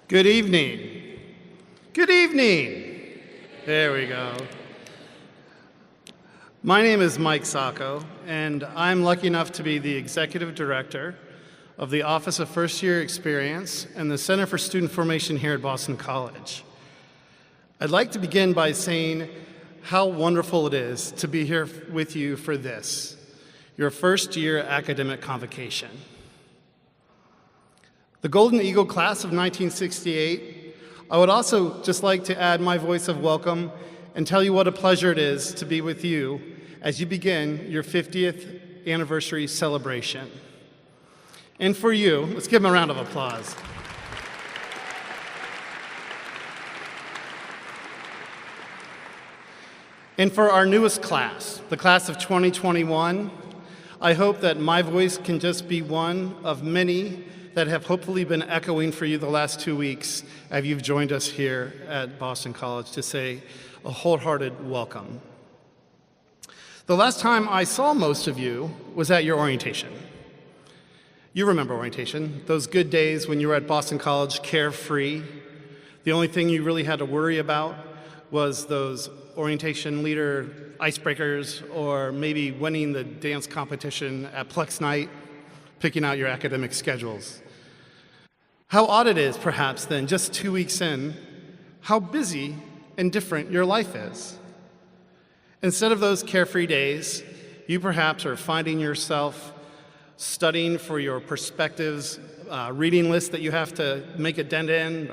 Good evening. Good evening. There we go. My name is Mike Sacco, and I'm lucky enough to be the Executive Director of the Office of First Year Experience and the Center for Student Formation here at Boston College. I'd like to begin by saying how wonderful it is to be here with you for this, your first year academic convocation. The Golden Eagle class of 1968, I would also just like to add my voice of welcome and tell you what a pleasure it is to be with you as you begin your 50th anniversary celebration. And for you, let's give them a round of applause. And for our newest class, the class of 2021, I hope that my voice can just be one of many that have hopefully been echoing for you the last 2 weeks as you've joined us here at Boston College to say a wholehearted welcome. The last time I saw most of you was at your orientation. You remember orientation, those good days when you were at Boston College carefree. The only thing you really had to worry about was those orientation leader icebreakers or maybe winning the dance competition at Plex Night, picking out your academic schedules. How odd it is, perhaps, then, just 2 weeks in, how busy and different your life is. Instead of those carefree days, you perhaps are finding yourself studying for your perspectives, reading lists that you have to make a dent in,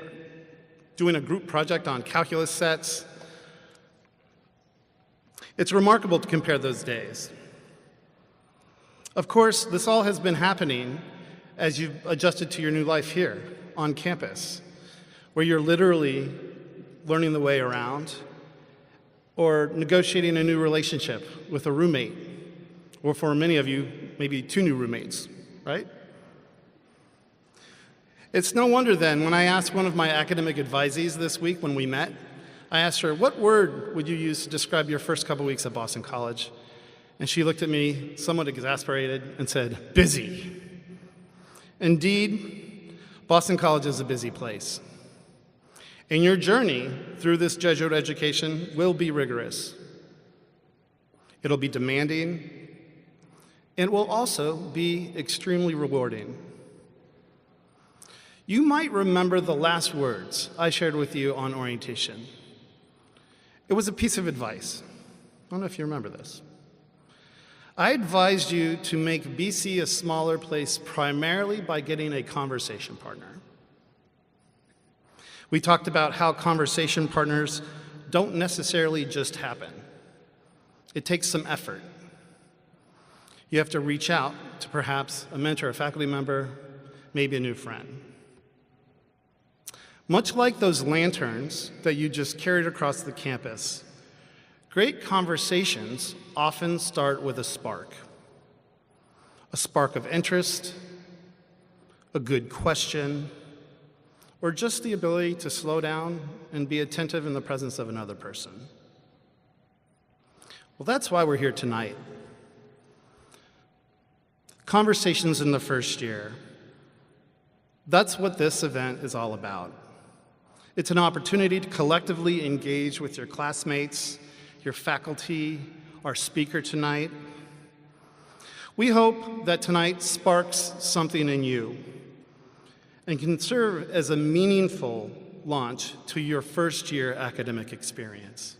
doing a group project on calculus sets. It's remarkable to compare those days. Of course, this all has been happening as you've adjusted to your new life here on campus, where you're literally learning the way around or negotiating a new relationship with a roommate, or for many of you, maybe 2 new roommates, right? It's no wonder then when I asked one of my academic advisees this week when we met, I asked her, what word would you use to describe your first couple weeks at Boston College? And she looked at me, somewhat exasperated, and said, busy. Indeed, Boston College is a busy place. And your journey through this Jesuit education will be rigorous. It'll be demanding, and it will also be extremely rewarding. You might remember the last words I shared with you on orientation. It was a piece of advice. I don't know if you remember this. I advised you to make BC a smaller place primarily by getting a conversation partner. We talked about how conversation partners don't necessarily just happen. It takes some effort. You have to reach out to perhaps a mentor, a faculty member, maybe a new friend. Much like those lanterns that you just carried across the campus, great conversations often start with a spark of interest, a good question, or just the ability to slow down and be attentive in the presence of another person. Well, that's why we're here tonight. Conversations in the first year. That's what this event is all about. It's an opportunity to collectively engage with your classmates, your faculty, our speaker tonight. We hope that tonight sparks something in you and can serve as a meaningful launch to your first year academic experience.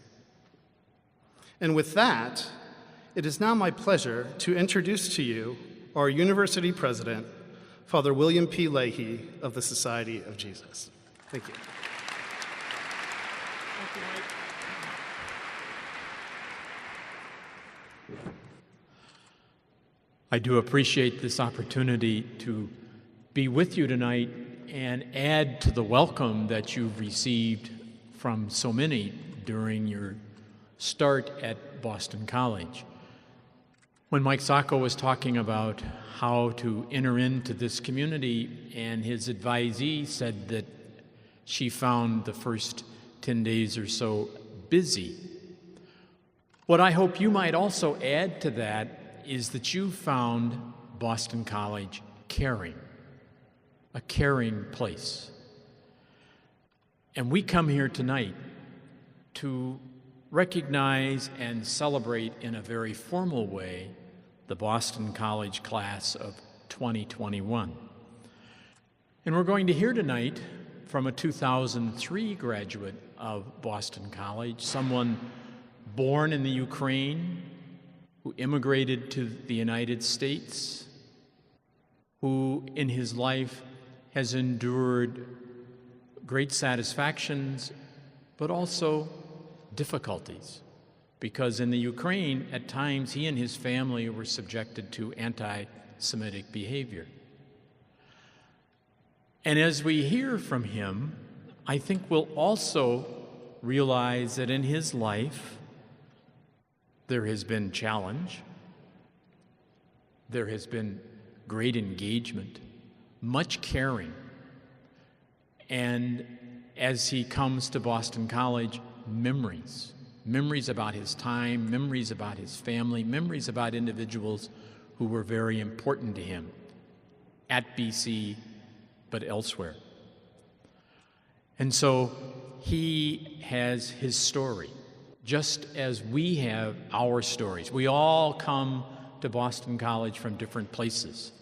And with that, it is now my pleasure to introduce to you our university president, Father William P. Leahy of the Society of Jesus. Thank you. I do appreciate this opportunity to be with you tonight and add to the welcome that you've received from so many during your start at Boston College. When Mike Sacco was talking about how to enter into this community, and his advisee said that she found the first 10 days or so busy, what I hope you might also add to that is that you found Boston College caring, a caring place. And we come here tonight to recognize and celebrate in a very formal way the Boston College class of 2021. And we're going to hear tonight from a 2003 graduate of Boston College, someone born in the Ukraine, who immigrated to the United States, who in his life has endured great satisfactions, but also difficulties. Because in the Ukraine, at times, he and his family were subjected to anti-Semitic behavior. And as we hear from him, I think we'll also realize that in his life, there has been challenge, there has been great engagement, much caring, and as he comes to Boston College, memories about his time, memories about his family, memories about individuals who were very important to him at BC, but elsewhere. And so he has his story, just as we have our stories. We all come to Boston College from different places.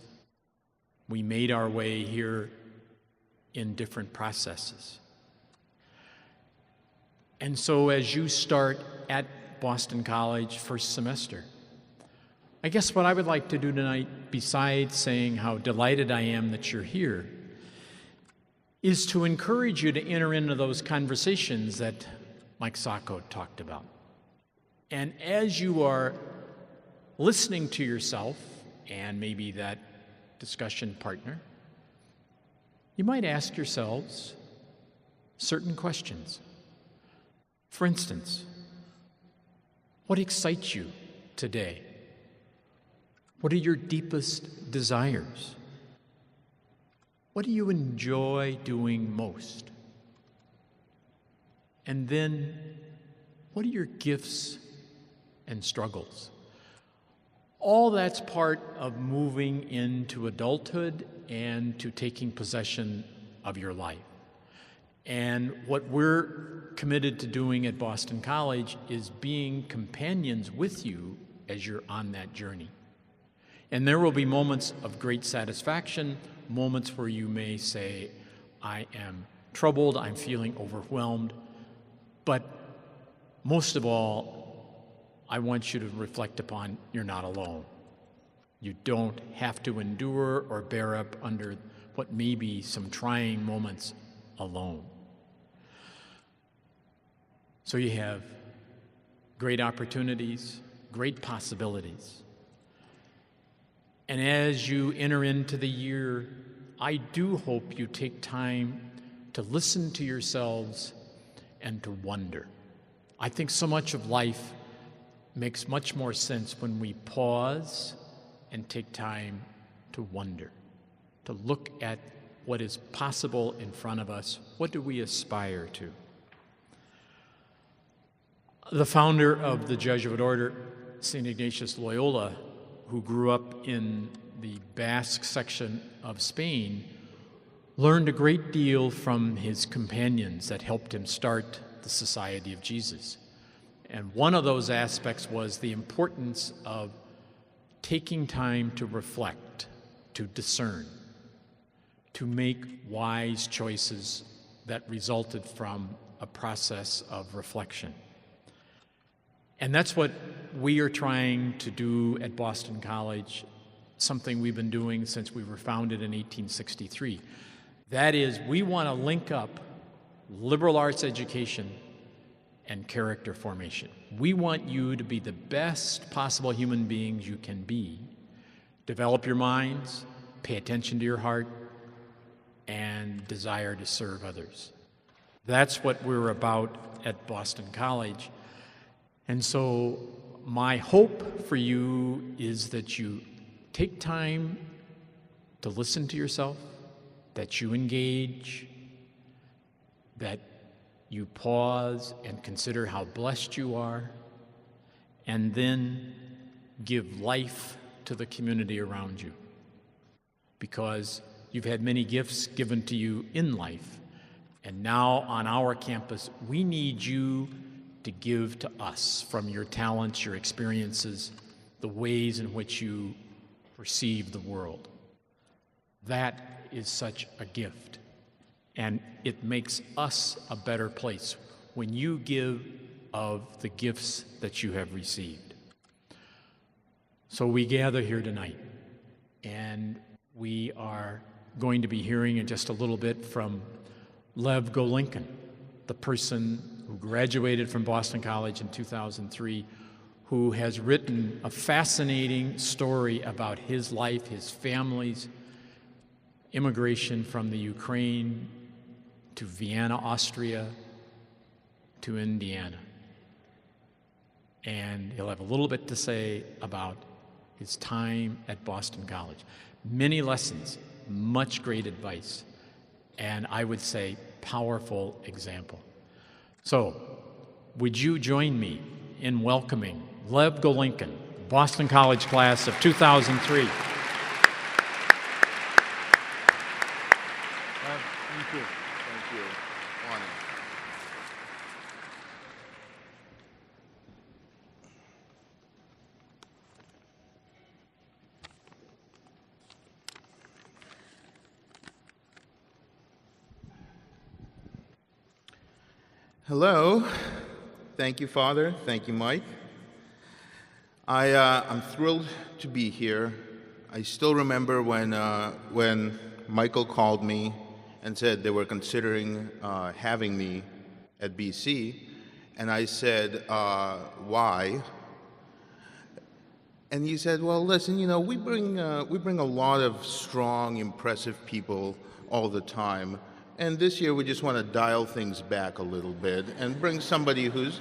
We made our way here in different processes. And so as you start at Boston College first semester, I guess what I would like to do tonight, besides saying how delighted I am that you're here, is to encourage you to enter into those conversations that Mike Sacco talked about. And as you are listening to yourself and maybe that discussion partner, you might ask yourselves certain questions. For instance, what excites you today? What are your deepest desires? What do you enjoy doing most? And then, what are your gifts and struggles? All that's part of moving into adulthood and to taking possession of your life. And what we're committed to doing at Boston College is being companions with you as you're on that journey. And there will be moments of great satisfaction, moments where you may say, I am troubled, I'm feeling overwhelmed, but most of all, I want you to reflect upon you're not alone. You don't have to endure or bear up under what may be some trying moments alone. So you have great opportunities, great possibilities. And as you enter into the year, I do hope you take time to listen to yourselves and to wonder. I think so much of life makes much more sense when we pause and take time to wonder, to look at what is possible in front of us. What do we aspire to? The founder of the Jesuit order, St. Ignatius Loyola, who grew up in the Basque section of Spain, learned a great deal from his companions that helped him start the Society of Jesus. And one of those aspects was the importance of taking time to reflect, to discern, to make wise choices that resulted from a process of reflection. And that's what we are trying to do at Boston College, something we've been doing since we were founded in 1863. That is, we want to link up liberal arts education and character formation. We want you to be the best possible human beings you can be. Develop your minds, pay attention to your heart, and desire to serve others. That's what we're about at Boston College. And so my hope for you is that you take time to listen to yourself, that you engage, that you pause and consider how blessed you are, and then give life to the community around you. Because you've had many gifts given to you in life, And now on our campus, we need you to give to us from your talents, your experiences, the ways in which you perceive the world. That is such a gift. And it makes us a better place when you give of the gifts that you have received. So we gather here tonight, and we are going to be hearing in just a little bit from Lev Golinkin, the person who graduated from Boston College in 2003, who has written a fascinating story about his life, his family's immigration from the Ukraine to Vienna, Austria, to Indiana. And he'll have a little bit to say about his time at Boston College. Many lessons, much great advice, and I would say powerful example. So, would you join me in welcoming Lev Golinkin, Boston College class of 2003. Thank you. Thank you. Honor. Hello. Thank you, Father. Thank you, Mike. I'm thrilled to be here. I still remember when Michael called me and said they were considering having me at BC, and I said, why? And he said, well, listen, you know, we bring a lot of strong, impressive people all the time, and this year we just want to dial things back a little bit and bring somebody who's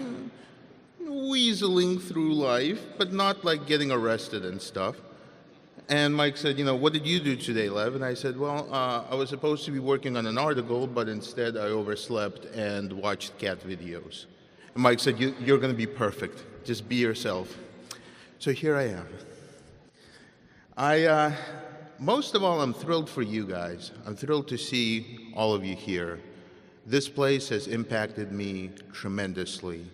weaseling through life, but not like getting arrested and stuff. And Mike said, you know, what did you do today, Lev? And I said, well, I was supposed to be working on an article, but instead I overslept and watched cat videos. And Mike said, you're going to be perfect. Just be yourself. So here I am. Most of all, I'm thrilled for you guys. I'm thrilled to see all of you here. This place has impacted me tremendously.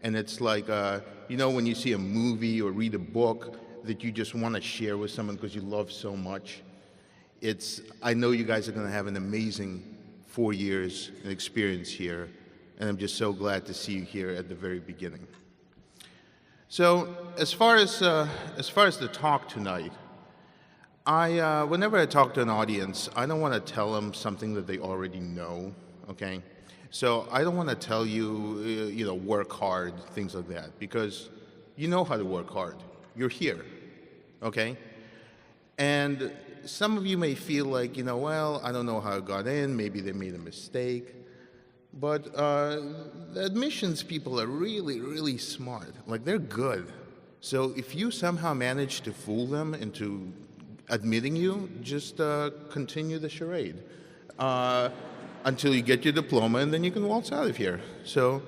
And it's like, you know, when you see a movie or read a book that you just want to share with someone because you love so much. I know you guys are going to have an amazing 4 years of experience here, and I'm just so glad to see you here at the very beginning. So, as far as the talk tonight, whenever I talk to an audience, I don't want to tell them something that they already know, okay? So I don't want to tell you, you know, work hard, things like that, because you know how to work hard. You're here, okay? And some of you may feel like, you know, well, I don't know how I got in, maybe they made a mistake. But the admissions people are really, really smart. Like, they're good. So if you somehow manage to fool them into admitting you, just continue the charade until you get your diploma, and then you can waltz out of here. So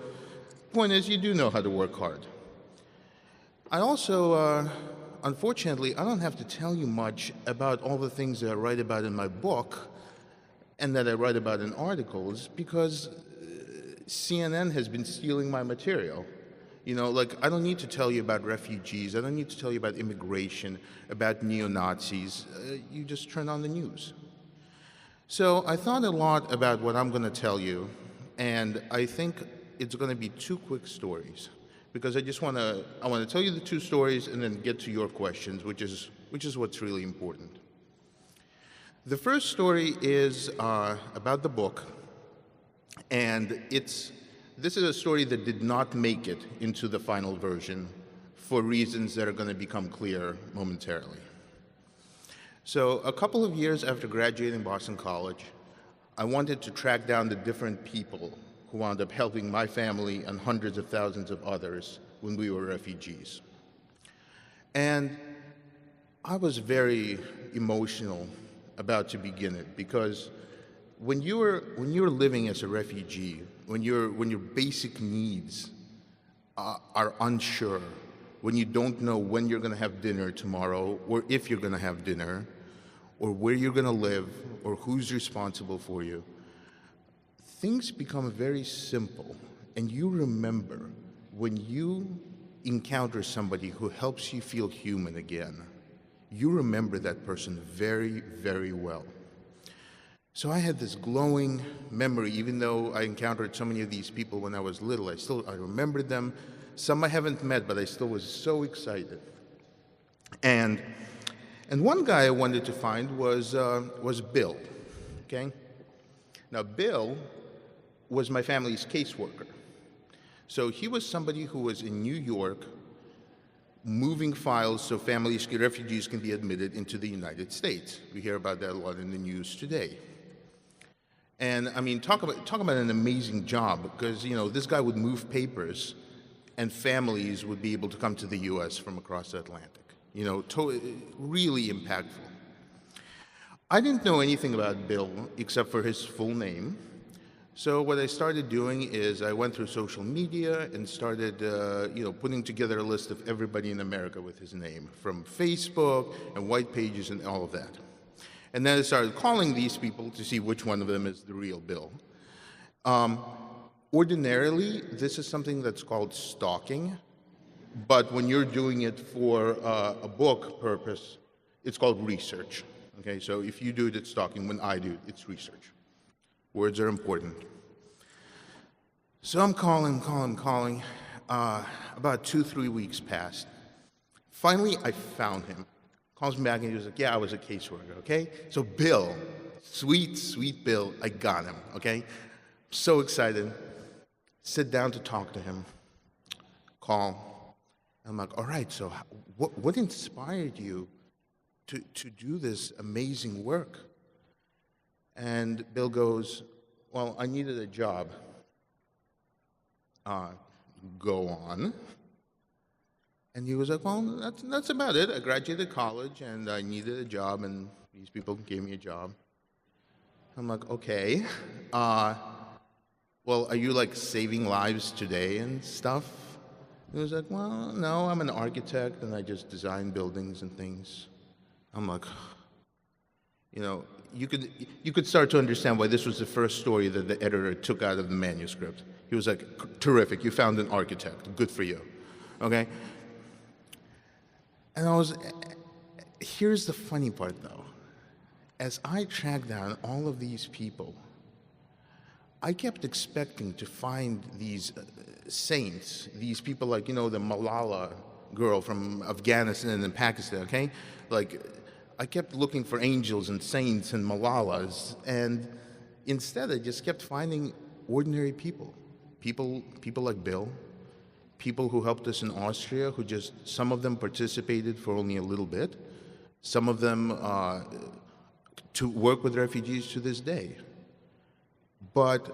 point is, you do know how to work hard. I also, unfortunately, I don't have to tell you much about all the things that I write about in my book and that I write about in articles, because CNN has been stealing my material. You know, like, I don't need to tell you about refugees. I don't need to tell you about immigration, about neo-Nazis. You just turn on the news. So I thought a lot about what I'm going to tell you, and I think it's going to be 2 quick stories, because I want to tell you the 2 stories and then get to your questions, which is what's really important. The first story is about the book, and this is a story that did not make it into the final version for reasons that are going to become clear momentarily. So a couple of years after graduating Boston College, I wanted to track down the different people who wound up helping my family and hundreds of thousands of others when we were refugees. And I was very emotional about to begin it, because when you're living as a refugee, when your basic needs are unsure, when you don't know when you're going to have dinner tomorrow, or if you're going to have dinner, or where you're going to live, or who's responsible for you, things become very simple, and you remember when you encounter somebody who helps you feel human again, you remember that person very, very well. So I had this glowing memory, even though I encountered so many of these people when I was little. I remembered them. Some I haven't met, but I still was so excited. And one guy I wanted to find was Bill. Okay. Now Bill was my family's caseworker. So he was somebody who was in New York, moving files so refugees can be admitted into the United States. We hear about that a lot in the news today. And I mean, talk about an amazing job, because this guy would move papers, and families would be able to come to the U.S. from across the Atlantic. Really impactful. I didn't know anything about Bill except for his full name. So what I started doing is I went through social media and started, putting together a list of everybody in America with his name, from Facebook and white pages and all of that. And then I started calling these people to see which one of them is the real Bill. Ordinarily, this is something that's called stalking, but when you're doing it for a book purpose, it's called research. Okay, so if you do it, it's stalking. When I do it, it's research. Words are important. So I'm calling. About 2-3 weeks passed. Finally, I found him. Calls me back and he was like, yeah, I was a caseworker, okay? So Bill, sweet Bill, I got him, okay? So excited. Sit down to talk to him. Call. I'm like, all right, so what inspired you to do this amazing work? And Bill goes, well, I needed a job. Go on. And he was like, well, that's about it. I graduated college, and I needed a job, and these people gave me a job. I'm like, okay. Well, are you, like, saving lives today and stuff? He was like, well, no, I'm an architect, and I just design buildings and things. I'm like, you could start to understand why this was the first story that the editor took out of the manuscript. He was like, terrific, you found an architect. Good for you. Okay? And here's the funny part, though. As I tracked down all of these people, I kept expecting to find these saints, these people like, the Malala girl from Afghanistan and Pakistan, okay? Like, I kept looking for angels and saints and Malalas, and instead I just kept finding ordinary people. People like Bill, people who helped us in Austria, some of them participated for only a little bit, some of them to work with refugees to this day. But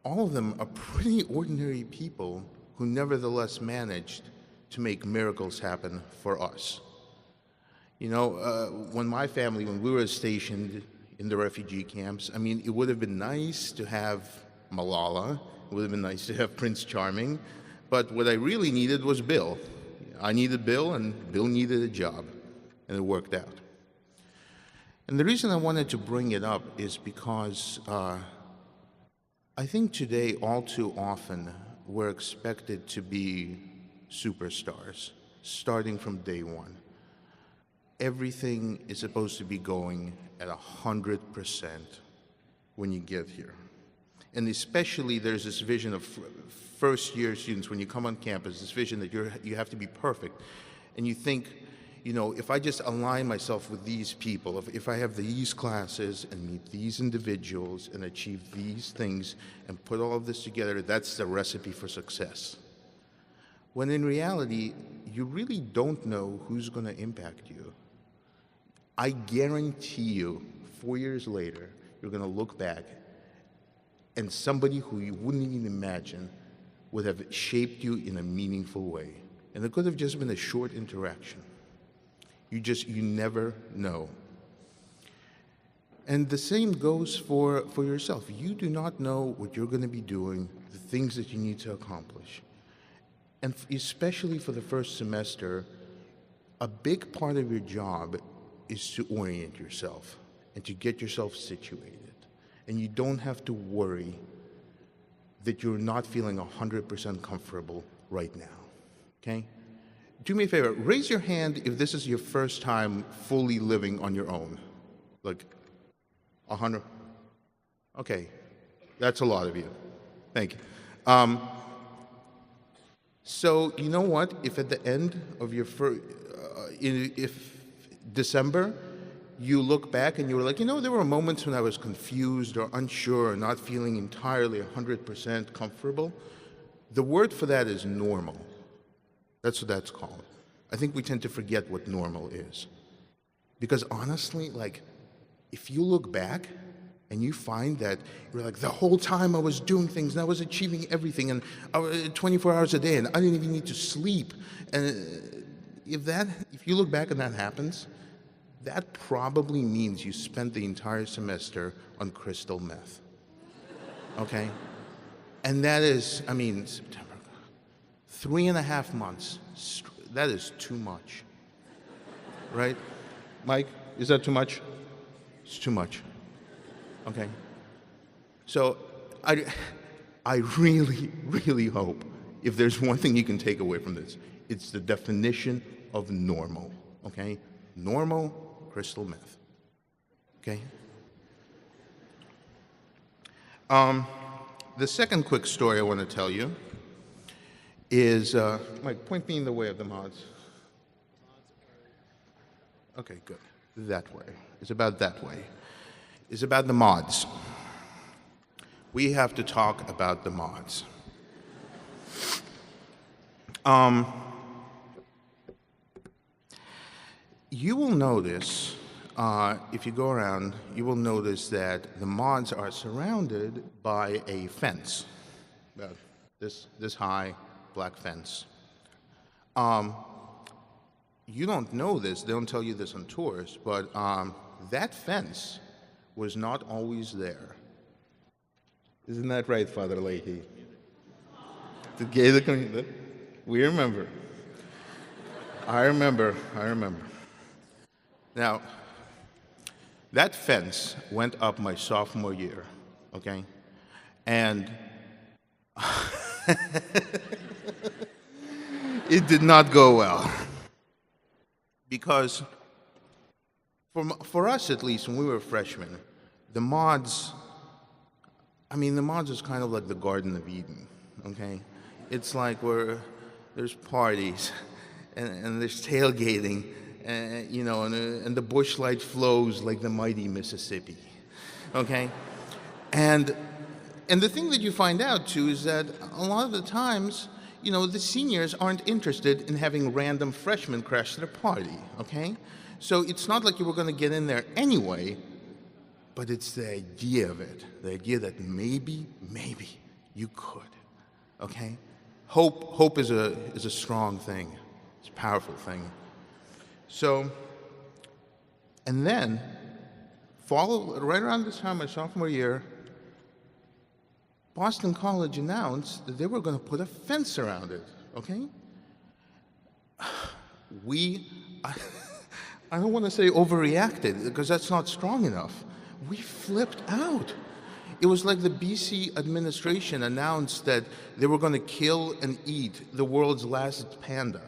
all of them are pretty ordinary people who nevertheless managed to make miracles happen for us. When we were stationed in the refugee camps, I mean, it would have been nice to have Malala, it would have been nice to have Prince Charming, but what I really needed was Bill. I needed Bill, and Bill needed a job, and it worked out. And the reason I wanted to bring it up is because I think today, all too often, we're expected to be superstars, starting from day one. Everything is supposed to be going at 100% when you get here. And especially there's this vision of first-year students, when you come on campus, this vision that you have to be perfect. And you think, if I just align myself with these people, if I have these classes and meet these individuals and achieve these things and put all of this together, that's the recipe for success. When in reality, you really don't know who's going to impact you. I guarantee you, 4 years later, you're going to look back and somebody who you wouldn't even imagine would have shaped you in a meaningful way. And it could have just been a short interaction. You never know. And the same goes for yourself. You do not know what you're going to be doing, the things that you need to accomplish. And especially for the first semester, a big part of your job is to orient yourself and to get yourself situated. and you don't have to worry that you're not feeling 100% comfortable right now, okay? Do me a favor, raise your hand if this is your first time fully living on your own. Like, 100? Okay, that's a lot of you. Thank you. So, you know what? If at the end of your if December, you look back and you were like, there were moments when I was confused or unsure or not feeling entirely 100% comfortable, the word for that is normal. That's what that's called. I think we tend to forget what normal is. Because honestly, like, if you look back and you find that you're like, the whole time I was doing things and I was achieving everything and I was 24 hours a day and I didn't even need to sleep. And if you look back and that happens, that probably means you spent the entire semester on crystal meth. Okay? And that is, September, 3.5 months. That is too much. Right? Mike, is that too much? It's too much. Okay? So I really, really hope if there's one thing you can take away from this, it's the definition of normal. Okay? Normal crystal meth. Okay? The second quick story I want to tell you is, Mike, point me in the way of the mods. Okay, good. That way. It's about that way. It's about the mods. We have to talk about the mods. You will notice, if you go around, you will notice that the mods are surrounded by a fence, about this high black fence. You don't know this, they don't tell you this on tours, but that fence was not always there. Isn't that right, Father Leahy? The Gaelic community, we remember. I remember. Now, that fence went up my sophomore year, okay? And it did not go well. Because for us, at least, when we were freshmen, the mods is kind of like the Garden of Eden, okay? It's like there's parties, and there's tailgating, and the bush light flows like the mighty Mississippi, okay? And the thing that you find out, too, is that a lot of the times, the seniors aren't interested in having random freshmen crash their party, okay? So it's not like you were going to get in there anyway, but it's the idea of it, the idea that maybe you could, okay? Hope is a strong thing. It's a powerful thing. So, and then, right around this time, my sophomore year, Boston College announced that they were going to put a fence around it, okay? I don't want to say overreacted, because that's not strong enough. We flipped out. It was like the BC administration announced that they were going to kill and eat the world's last panda.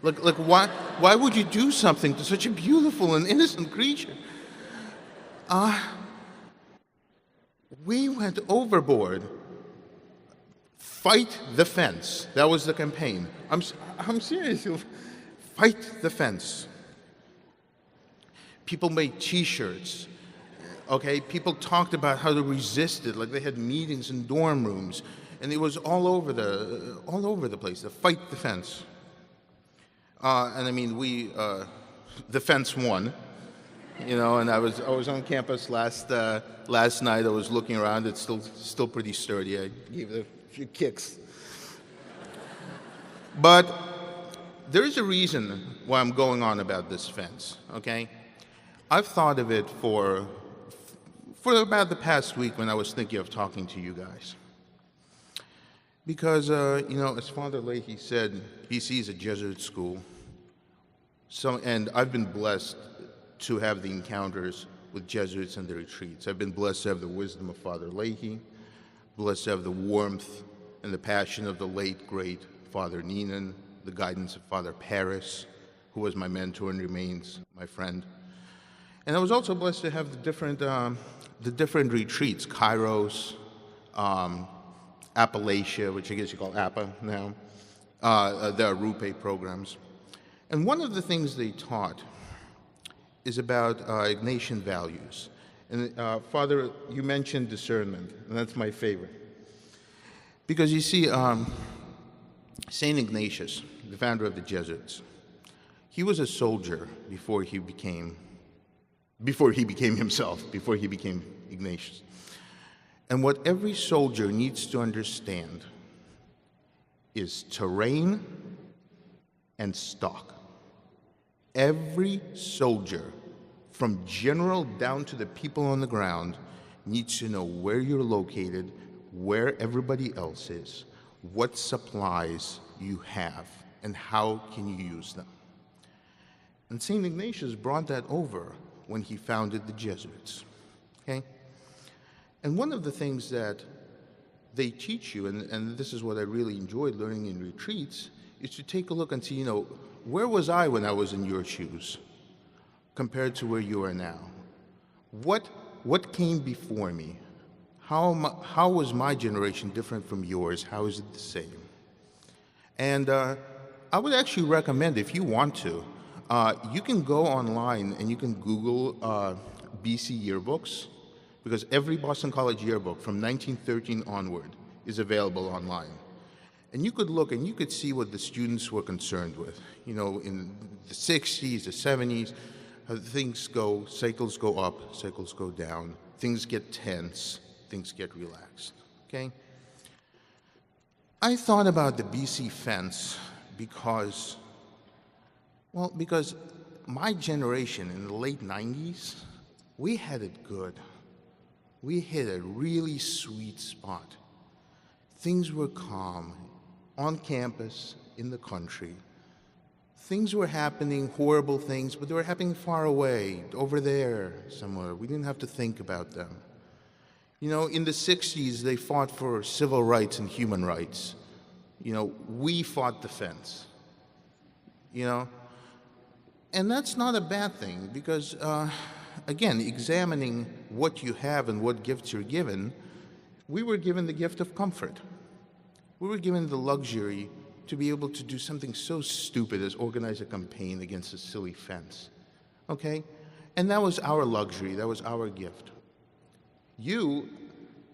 Like why would you do something to such a beautiful and innocent creature? We went overboard. Fight the fence. That was the campaign. I'm serious. Fight the fence. People made T-shirts. Okay, people talked about how to resist it. Like they had meetings in dorm rooms, and it was all over the place. To fight the fence. The fence won. And I was on campus last night. I was looking around. It's still pretty sturdy. I gave it a few kicks. But there is a reason why I'm going on about this fence, okay? I've thought of it for about the past week when I was thinking of talking to you guys. Because, as Father Leahy said, BC is a Jesuit school. And I've been blessed to have the encounters with Jesuits and the retreats. I've been blessed to have the wisdom of Father Leahy, blessed to have the warmth and the passion of the late, great Father Neenan, the guidance of Father Paris, who was my mentor and remains my friend. And I was also blessed to have the different retreats, Kairos, Appalachia, which I guess you call APA now, the Rupe programs. And one of the things they taught is about Ignatian values. And Father, you mentioned discernment, and that's my favorite. Because you see, St. Ignatius, the founder of the Jesuits, he was a soldier before he became himself, before he became Ignatius. And what every soldier needs to understand is terrain and stock. Every soldier, from general down to the people on the ground, needs to know where you're located, where everybody else is, what supplies you have, and how can you use them. And St. Ignatius brought that over when he founded the Jesuits. Okay? And one of the things that they teach you, and this is what I really enjoyed learning in retreats, is to take a look and see, where was I when I was in your shoes compared to where you are now? What came before me? How was my generation different from yours? How is it the same? And I would actually recommend, if you want to, you can go online and you can Google BC yearbooks, because every Boston College yearbook from 1913 onward is available online. And you could look and you could see what the students were concerned with. In the 60s, the 70s, things go, cycles go up, cycles go down, things get tense, things get relaxed, okay? I thought about the BC fence because my generation in the late 90s, we had it good. We hit a really sweet spot. Things were calm on campus, in the country. Things were happening, horrible things, but they were happening far away, over there somewhere. We didn't have to think about them. In the 60s, they fought for civil rights and human rights. We fought the fence. And that's not a bad thing because, again, examining what you have and what gifts you're given, we were given the gift of comfort. We were given the luxury to be able to do something so stupid as organize a campaign against a silly fence, okay? And that was our luxury, that was our gift. You're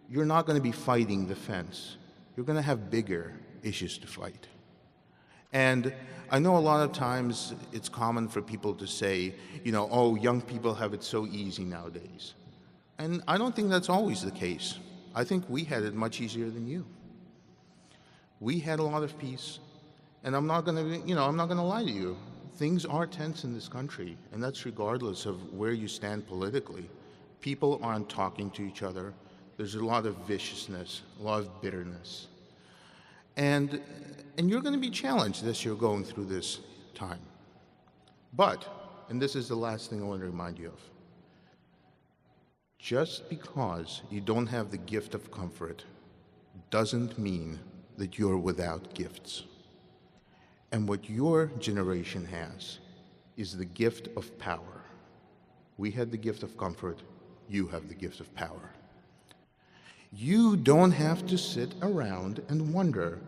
not going to be fighting the fence. You're going to have bigger issues to fight. And I know a lot of times it's common for people to say, oh, young people have it so easy nowadays. And I don't think that's always the case. I think we had it much easier than you. We had a lot of peace, and I'm not going to lie to you. Things are tense in this country, and that's regardless of where you stand politically. People aren't talking to each other. There's a lot of viciousness, a lot of bitterness. And you're going to be challenged as you're going through this time. But, and this is the last thing I want to remind you of, just because you don't have the gift of comfort doesn't mean that you're without gifts. And what your generation has is the gift of power. We had the gift of comfort, you have the gift of power. You don't have to sit around and wonder,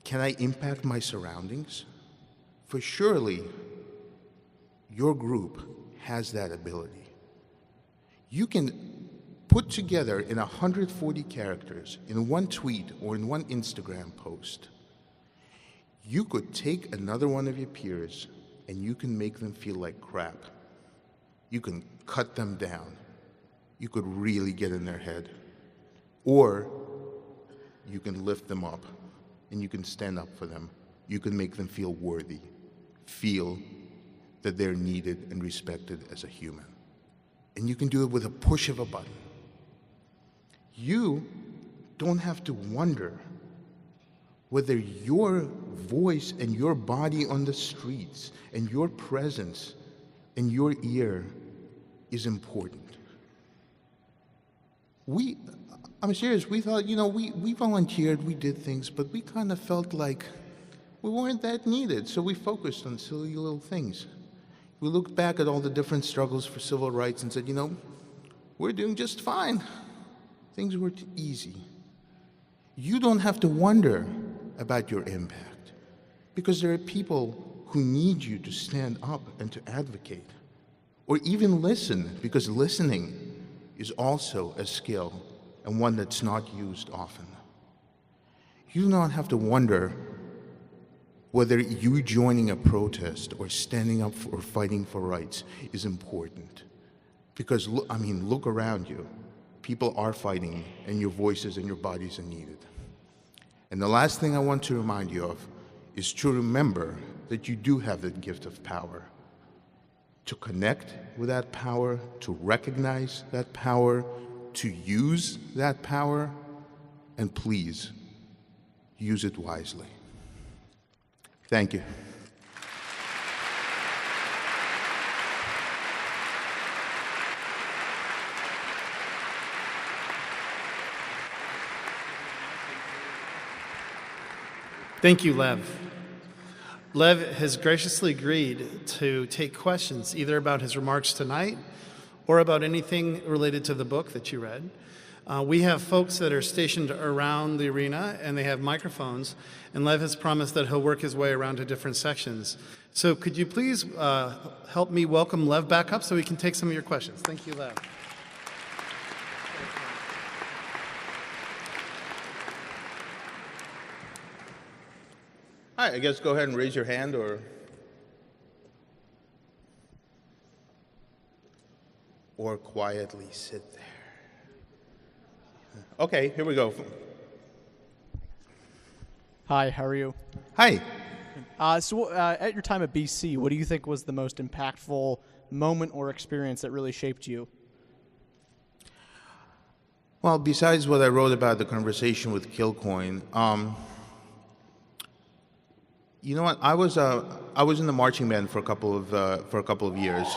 can I impact my surroundings? For surely your group has that ability. You can put together in 140 characters, in one tweet or in one Instagram post, you could take another one of your peers and you can make them feel like crap. You can cut them down. You could really get in their head. Or you can lift them up and you can stand up for them. You can make them feel worthy, feel that they're needed and respected as a human. And you can do it with a push of a button. You don't have to wonder whether your voice and your body on the streets and your presence and your ear is important. I'm serious, we thought, we volunteered, we did things, but we kind of felt like we weren't that needed, so we focused on silly little things. We looked back at all the different struggles for civil rights and said, we're doing just fine. Things were easy. You don't have to wonder about your impact, because there are people who need you to stand up and to advocate, or even listen, because listening is also a skill and one that's not used often. You do not have to wonder whether you joining a protest or standing up or fighting for rights is important. Because, look around you. People are fighting, and your voices and your bodies are needed. And the last thing I want to remind you of is to remember that you do have the gift of power. To connect with that power, to recognize that power, to use that power, and please, use it wisely. Thank you. Thank you, Lev. Lev has graciously agreed to take questions either about his remarks tonight or about anything related to the book that you read. We have folks that are stationed around the arena, and they have microphones, and Lev has promised that he'll work his way around to different sections. So could you please help me welcome Lev back up so he can take some of your questions. Thank you, Lev. All right, I guess go ahead and raise your hand or quietly sit there. Okay, here we go. Hi, how are you? Hi. At your time at BC, what do you think was the most impactful moment or experience that really shaped you? Well, besides what I wrote about the conversation with Kilcoyne, you know what? I was in the marching band for a couple of years.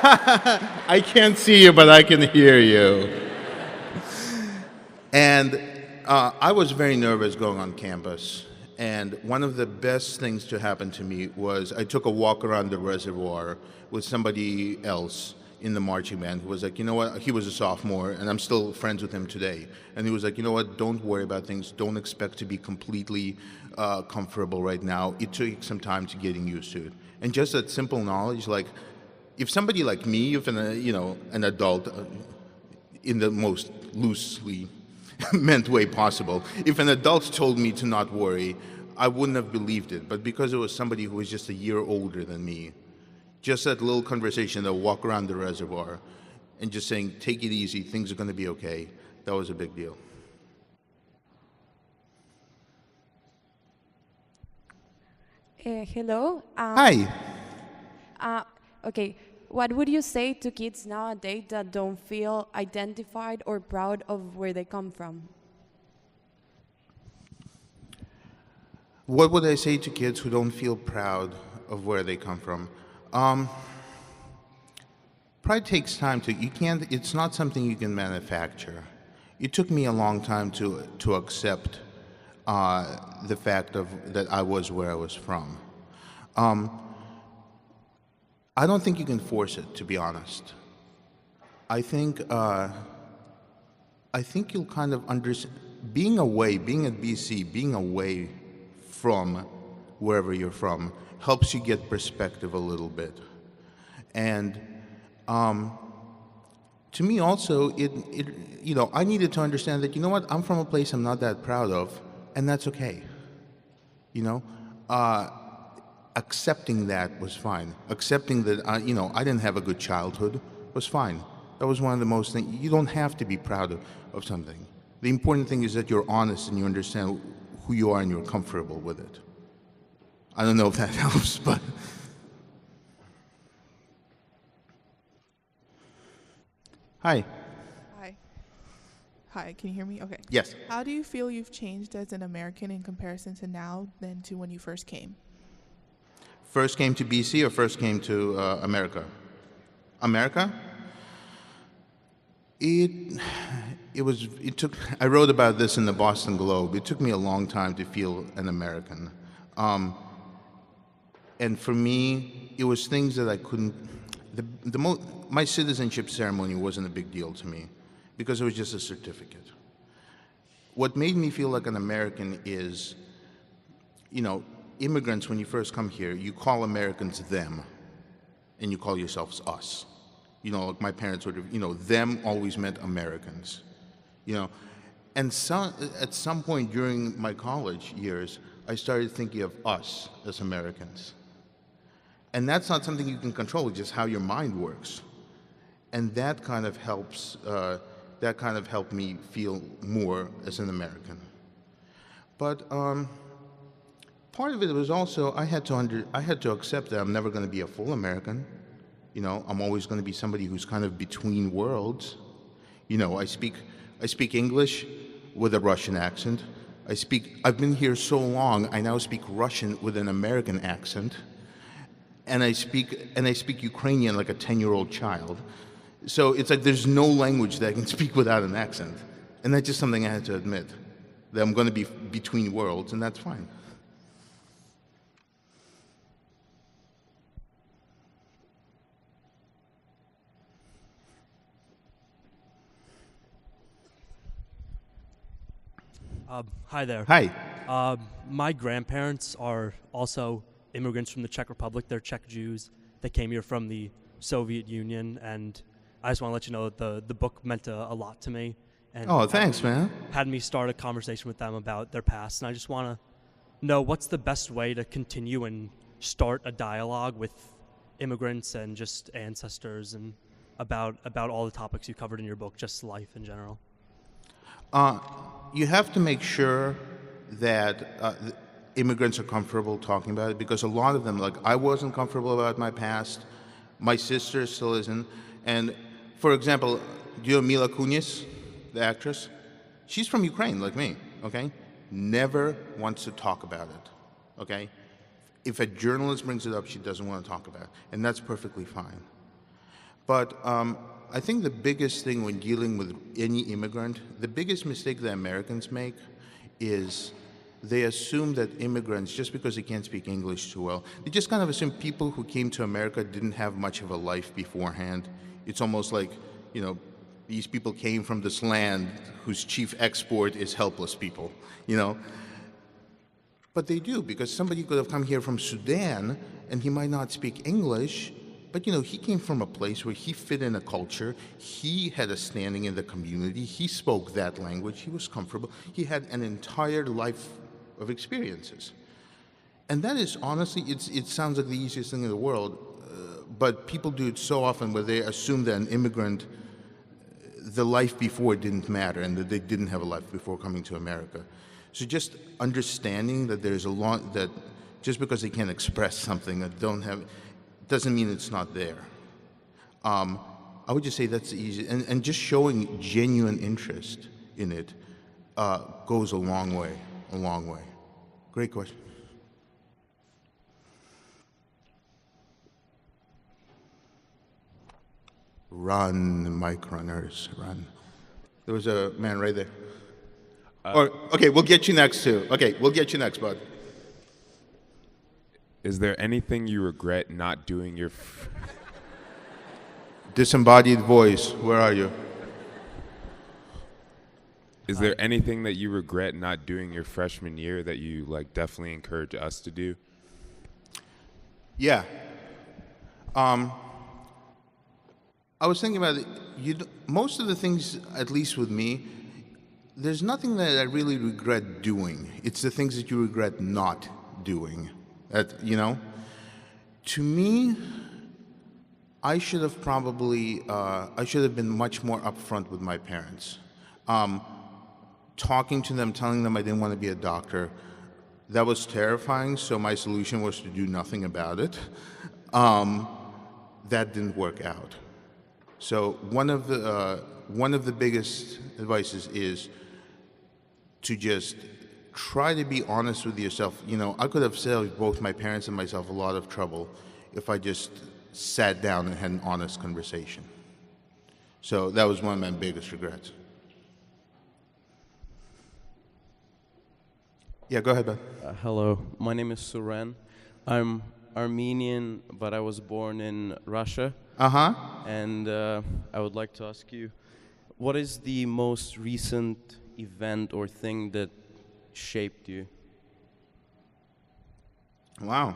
I can't see you, but I can hear you. And I was very nervous going on campus. And one of the best things to happen to me was I took a walk around the reservoir with somebody else in the marching band who was like, you know what? He was a sophomore, and I'm still friends with him today. And he was like, you know what? Don't worry about things. Don't expect to be completely comfortable right now. It took some time to getting used to it. And just that simple knowledge, like, if somebody like me, if an adult, in the most loosely meant way possible, if an adult told me to not worry, I wouldn't have believed it. But because it was somebody who was just a year older than me, just that little conversation, that walk around the reservoir, and just saying, take it easy, things are going to be okay, that was a big deal. Hello. Hi. Okay. What would you say to kids nowadays that don't feel identified or proud of where they come from? What would I say to kids who don't feel proud of where they come from? Pride takes time it's not something you can manufacture. It took me a long time to accept the fact that I was where I was from. I don't think you can force it, to be honest. I think you'll kind of understand, being at BC, being away from wherever you're from, helps you get perspective a little bit. And to me also, I needed to understand that, you know what, I'm from a place I'm not that proud of, and that's okay. Accepting that was fine. Accepting that, I didn't have a good childhood was fine. That was one of the most things. You don't have to be proud of something. The important thing is that you're honest and you understand who you are and you're comfortable with it. I don't know if that helps, but... Hi. Hi, can you hear me? Okay. Yes. How do you feel you've changed as an American in comparison to now than to when you first came? First came to BC or first came to America? America? It took, I wrote about this in the Boston Globe. It took me a long time to feel an American. And for me, it was things that I couldn't, my citizenship ceremony wasn't a big deal to me because it was just a certificate. What made me feel like an American is, you know, immigrants, when you first come here, you call Americans them, and you call yourselves us. You know, like my parents would have, you know, them always meant Americans, you know. And at some point during my college years, I started thinking of us as Americans. And that's not something you can control, it's just how your mind works. And that kind of helps, that kind of helped me feel more as an American. But part of it was also, I had to accept that I'm never going to be a full American. You know, I'm always going to be somebody who's kind of between worlds. You know, I speak English with a Russian accent. I've been here so long, I now speak Russian with an American accent. And I speak Ukrainian like a 10-year-old child. So it's like there's no language that I can speak without an accent. And that's just something I had to admit, that I'm going to be between worlds, and that's fine. Hi there. Hi. My grandparents are also immigrants from the Czech Republic. They're Czech Jews. They came here from the Soviet Union, and I just want to let you know that the book meant a lot to me. And Oh, thanks, man. had me start a conversation with them about their past, and I just want to know what's the best way to continue and start a dialogue with immigrants and just ancestors and about all the topics you covered in your book, just life in general. You have to make sure that immigrants are comfortable talking about it, because a lot of them, like I wasn't comfortable about my past, my sister still isn't. And for example, do you know Mila Kunis, the actress? She's from Ukraine, like me, okay? Never wants to talk about it, okay? If a journalist brings it up, she doesn't want to talk about it, and that's perfectly fine. But I think the biggest thing when dealing with any immigrant, the biggest mistake that Americans make is they assume that immigrants, just because they can't speak English too well, they just kind of assume people who came to America didn't have much of a life beforehand. It's almost like, you know, these people came from this land whose chief export is helpless people, you know. But they do, because somebody could have come here from Sudan and he might not speak English, but you know, he came from a place where he fit in a culture, he had a standing in the community, he spoke that language, he was comfortable, he had an entire life of experiences. And that is honestly, it sounds like the easiest thing in the world, but people do it so often where they assume that an immigrant, the life before didn't matter and that they didn't have a life before coming to America. So just understanding that there's a lot, that just because they can't express something that don't have, doesn't mean it's not there. I would just say that's easy, and just showing genuine interest in it goes a long way, a long way. Great question. Run, mic runners, run. There was a man right there. Okay, we'll get you next too. Okay, we'll get you next, bud. Is there anything you regret not doing your... Disembodied voice, where are you? Is there anything that you regret not doing your freshman year that you like definitely encourage us to do? Yeah. I was thinking about it. Most of the things, at least with me, there's nothing that I really regret doing. It's the things that you regret not doing. That, you know? To me, I should have probably, I should have been much more upfront with my parents. Talking to them, telling them I didn't want to be a doctor, that was terrifying, so my solution was to do nothing about it. That didn't work out. So one of the biggest advices is to just try to be honest with yourself. You know, I could have saved both my parents and myself a lot of trouble if I just sat down and had an honest conversation. So that was one of my biggest regrets. Yeah, go ahead, Ben. Hello, my name is Suren. I'm Armenian, but I was born in Russia. Uh-huh. And I would like to ask you, what is the most recent event or thing that shaped you? Wow.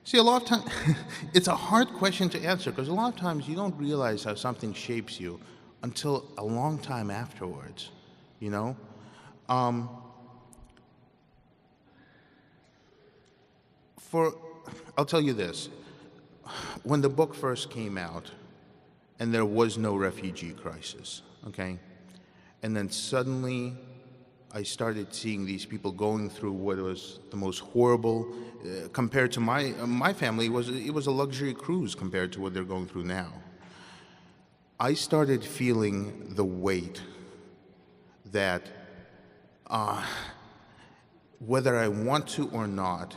See, a lot of times, it's a hard question to answer because a lot of times you don't realize how something shapes you until a long time afterwards, you know? I'll tell you this. When the book first came out, and there was no refugee crisis, okay? And then suddenly, I started seeing these people going through what was the most horrible, compared to my family, it was a luxury cruise compared to what they're going through now. I started feeling the weight that whether I want to or not,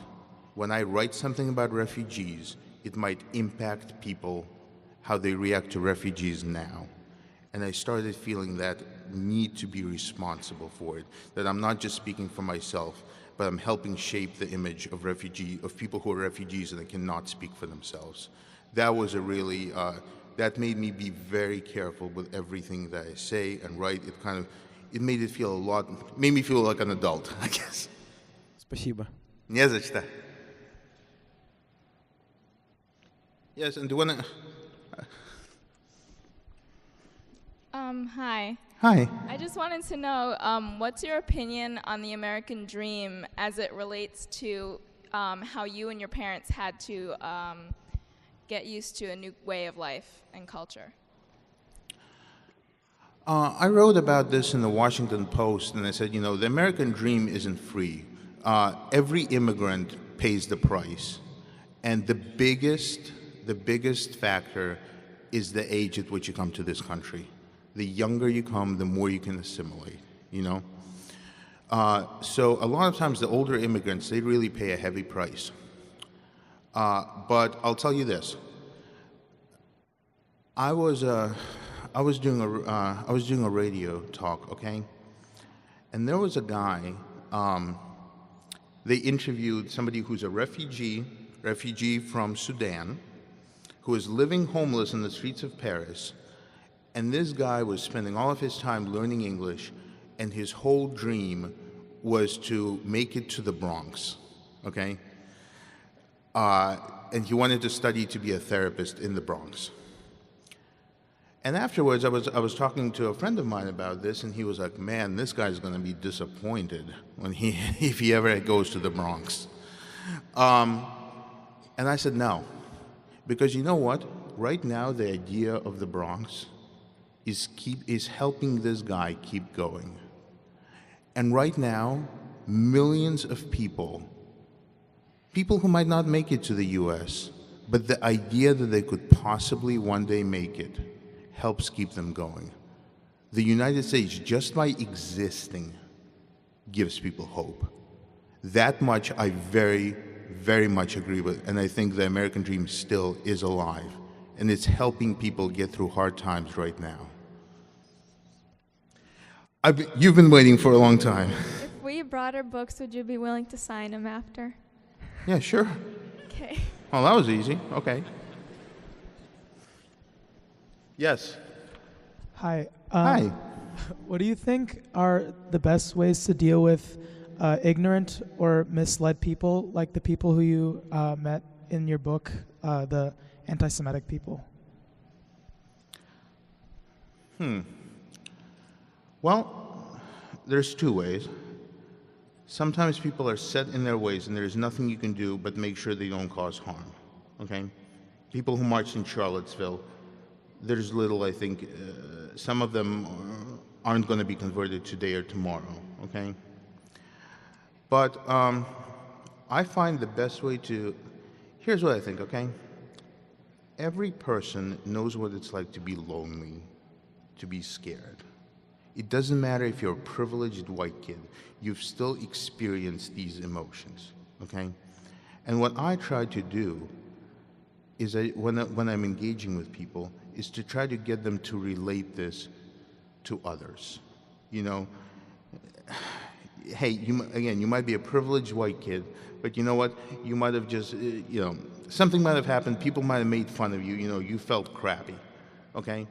when I write something about refugees, it might impact people, how they react to refugees now. And I started feeling that need to be responsible for it, that I'm not just speaking for myself, but I'm helping shape the image of people who are refugees and they cannot speak for themselves. That was that made me be very careful with everything that I say and write. It made me feel like an adult, I guess. Спасибо. Не за что. Yes, and do you want to... Hi. Hi. I just wanted to know, what's your opinion on the American dream as it relates to how you and your parents had to get used to a new way of life and culture? I wrote about this in the Washington Post, and I said, the American dream isn't free. Every immigrant pays the price, and the biggest factor is the age at which you come to this country. The younger you come, the more you can assimilate, So a lot of times the older immigrants, they really pay a heavy price. But I'll tell you this. I was doing a radio talk, okay? And there was a guy, they interviewed somebody who's a refugee from Sudan, who is living homeless in the streets of Paris. And this guy was spending all of his time learning English, and his whole dream was to make it to the Bronx, okay? And he wanted to study to be a therapist in the Bronx. And afterwards, I was talking to a friend of mine about this, and he was like, man, this guy's gonna be disappointed if he ever goes to the Bronx. And I said, no, because you know what? Right now, the idea of the Bronx is helping this guy keep going. And right now, millions of people who might not make it to the US, but the idea that they could possibly one day make it helps keep them going. The United States, just by existing, gives people hope. That much I very, very much agree with, and I think the American dream still is alive, and it's helping people get through hard times right now. You've been waiting for a long time. If we brought our books, would you be willing to sign them after? Yeah, sure. Okay. Oh, that was easy. Okay. Yes. Hi. Hi. What do you think are the best ways to deal with ignorant or misled people, like the people who you met in your book, the anti-Semitic people? Well, there's two ways. Sometimes people are set in their ways and there's nothing you can do but make sure they don't cause harm, okay? People who marched in Charlottesville, there's little, I think, some of them aren't going to be converted today or tomorrow, okay? But I find the best way here's what I think, okay? Every person knows what it's like to be lonely, to be scared. It doesn't matter if you're a privileged white kid, you've still experienced these emotions, okay? And what I try to do is when I'm engaging with people, is to try to get them to relate this to others. You know, hey, you might be a privileged white kid, but you know what? You might have just, something might have happened. People might have made fun of you. You know, you felt crappy, okay?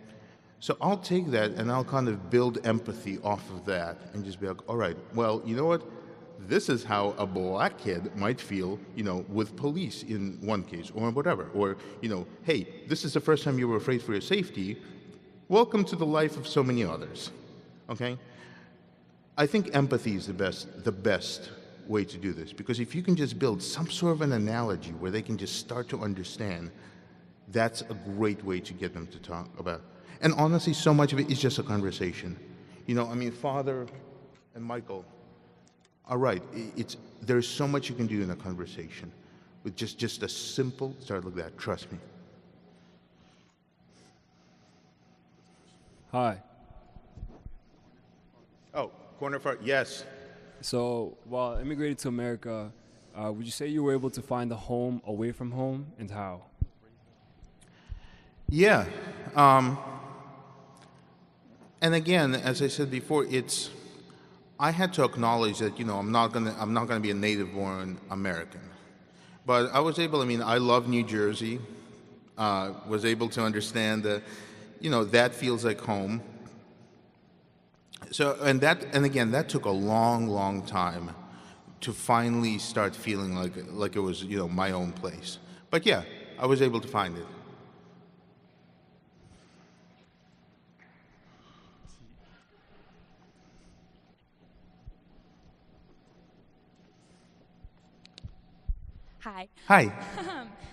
So I'll take that and I'll kind of build empathy off of that and just be like, all right, well, you know what? This is how a black kid might feel, with police in one case or whatever. Or, hey, this is the first time you were afraid for your safety. Welcome to the life of so many others, okay? I think empathy is the best way to do this, because if you can just build some sort of an analogy where they can just start to understand, that's a great way to get them to talk about. And honestly, so much of it is just a conversation. Father and Michael are right. There's so much you can do in a conversation with just a simple start like that. Trust me. Hi. Oh, corner front, yes. So, while immigrating to America, would you say you were able to find a home away from home, and how? Yeah. And again, as I said before, I had to acknowledge that, I'm not gonna be a native-born American. But I was able, I love New Jersey, was able to understand that, that feels like home. So, and again, that took a long, long time to finally start feeling like it was, my own place. But yeah, I was able to find it. Hi. Hi.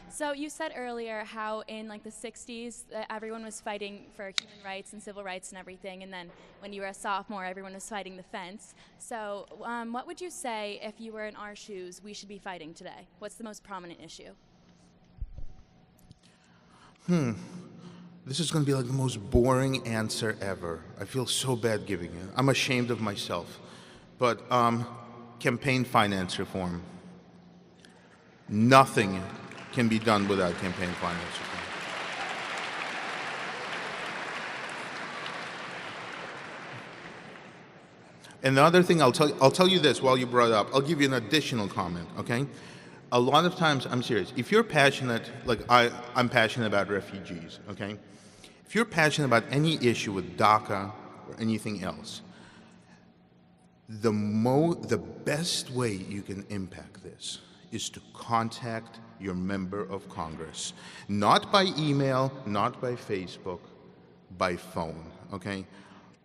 So you said earlier how in the 60s everyone was fighting for human rights and civil rights and everything, and then when you were a sophomore everyone was fighting the fence. So what would you say if you were in our shoes we should be fighting today? What's the most prominent issue? This is going to be the most boring answer ever. I feel so bad giving it. I'm ashamed of myself. But campaign finance reform. Nothing can be done without campaign finance reform. And the other thing I'll tell you this while you brought it up. I'll give you an additional comment, okay? A lot of times, I'm serious, if you're passionate, I'm passionate about refugees, okay? If you're passionate about any issue with DACA or anything else, the best way you can impact this is to contact your member of Congress. Not by email, not by Facebook, by phone, okay?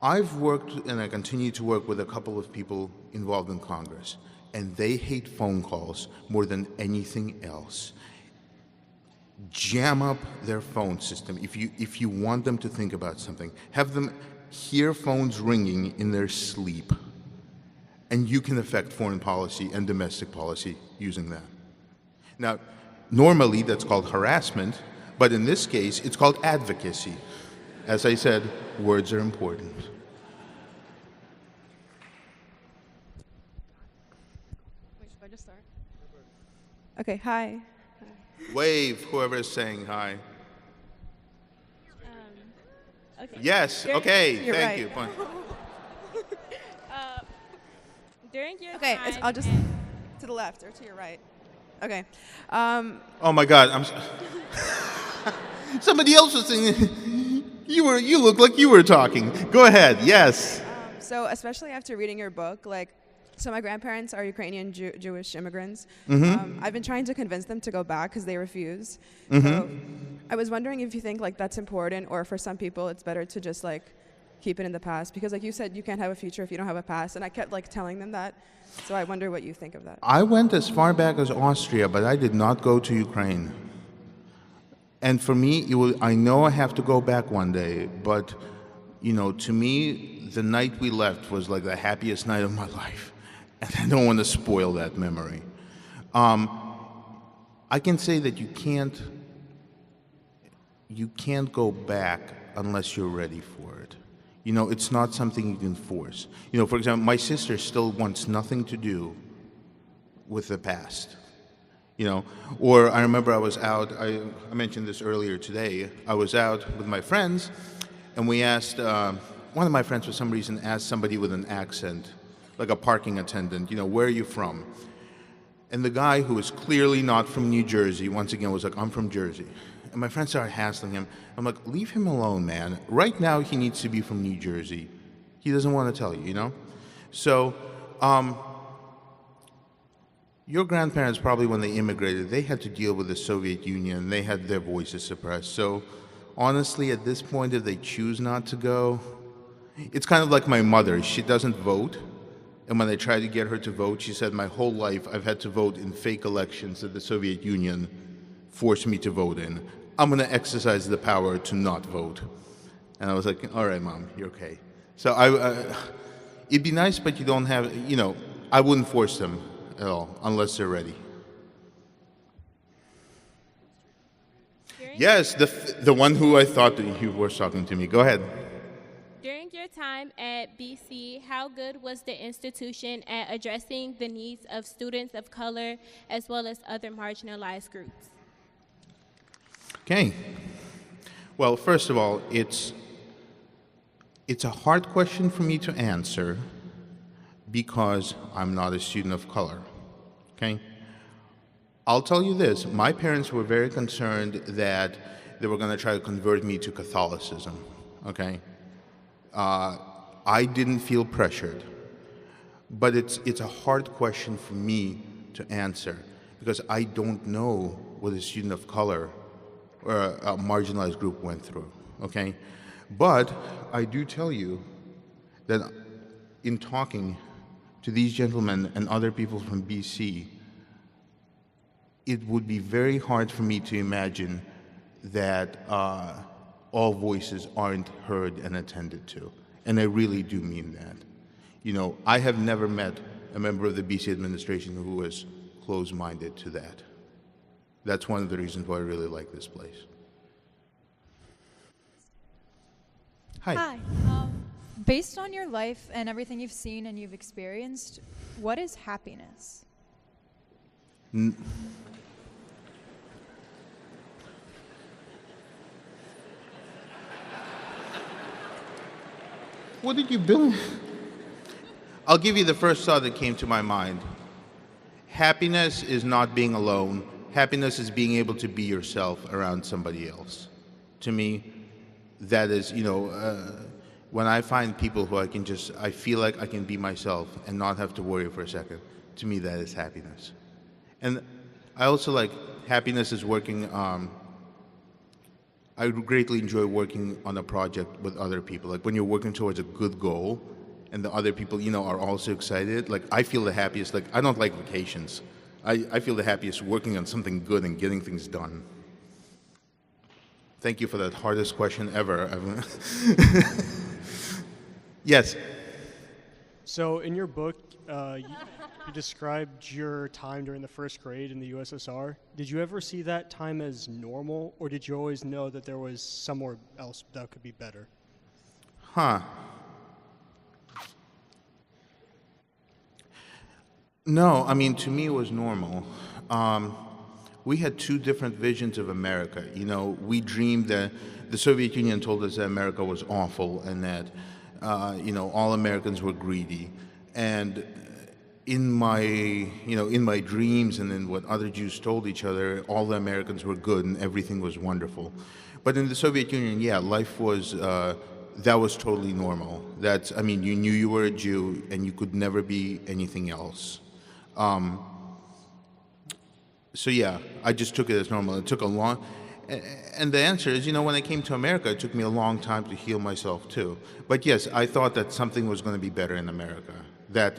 I've worked and I continue to work with a couple of people involved in Congress, and they hate phone calls more than anything else. Jam up their phone system. If you want them to think about something, have them hear phones ringing in their sleep, and you can affect foreign policy and domestic policy using that. Now, normally that's called harassment, but in this case, it's called advocacy. As I said, words are important. Wait, should I just start? Okay, hi. Wave, whoever is saying hi. Okay. Yes, okay, You're thank right. you. Fine. During your okay, I'll just to the left or to your right. Okay. Oh my God, somebody else was saying, you look like you were talking. Go ahead, yes. So especially after reading your book, so my grandparents are Ukrainian Jewish immigrants. Mm-hmm. I've been trying to convince them to go back because they refuse. Mm-hmm. So I was wondering if you think that's important, or for some people it's better to just keep it in the past, because like you said, you can't have a future if you don't have a past, and I kept telling them that. So I wonder what you think of that. I went as far back as Austria, but I did not go to Ukraine. And for me, I know I have to go back one day, but to me, the night we left was the happiest night of my life. And I don't want to spoil that memory. I can say that you can't go back unless you're ready for it. It's not something you can force. For example, my sister still wants nothing to do with the past. you know. Or I remember I was out, I mentioned this earlier today, I was out with my friends, and we asked, one of my friends for some reason asked somebody with an accent, like a parking attendant, you know, where are you from? And the guy, who was clearly not from New Jersey, once again was like, I'm from Jersey. And my friend started hassling him. I'm like, leave him alone, man. Right now he needs to be from New Jersey. He doesn't want to tell you, you know? So, your grandparents probably, when they immigrated, they had to deal with the Soviet Union. They had their voices suppressed. So honestly, at this point, if they choose not to go, it's kind of like my mother. She doesn't vote. And when I tried to get her to vote, she said, my whole life I've had to vote in fake elections that the Soviet Union forced me to vote in. I'm going to exercise the power to not vote. And I was like, all right, Mom, you're okay. So it'd be nice, but you don't have, you know, I wouldn't force them at all, unless they're ready. Yes, the one who I thought that you were talking to me. Go ahead. During your time at BC, how good was the institution at addressing the needs of students of color as well as other marginalized groups? Okay. Well, first of all, it's a hard question for me to answer because I'm not a student of color. Okay? I'll tell you this. My parents were very concerned that they were going to try to convert me to Catholicism. Okay? I didn't feel pressured, but it's a hard question for me to answer because I don't know what a student of color or a marginalized group went through, okay? But I do tell you that in talking to these gentlemen and other people from BC, it would be very hard for me to imagine that all voices aren't heard and attended to. And I really do mean that. You know, I have never met a member of the BC administration who was closed-minded to that. That's one of the reasons why I really like this place. Hi. Based on your life and everything you've seen and you've experienced, what is happiness? What did you build? I'll give you the first thought that came to my mind. Happiness is not being alone. Happiness is being able to be yourself around somebody else. To me, that is, you know, when I find people who I feel like I can be myself and not have to worry for a second, to me that is happiness. And I also like, happiness is working, I greatly enjoy working on a project with other people. Like when you're working towards a good goal and the other people, you know, are also excited. Like I feel the happiest, like I don't like vacations. I feel the happiest working on something good and getting things done. Thank you for that hardest question ever. Yes. So in your book, you described your time during the first grade in the USSR. Did you ever see that time as normal, or did you always know that there was somewhere else that could be better? No, I mean, to me it was normal. We had two different visions of America. You know, we dreamed that the Soviet Union told us that America was awful and that, you know, all Americans were greedy. And in my dreams and in what other Jews told each other, all the Americans were good and everything was wonderful. But in the Soviet Union, yeah, life was, that was totally normal. I mean, you knew you were a Jew and you could never be anything else. So yeah, I just took it as normal. It took a long, and the answer is, you know, when I came to America, it took me a long time to heal myself too. But yes, I thought that something was going to be better in America. That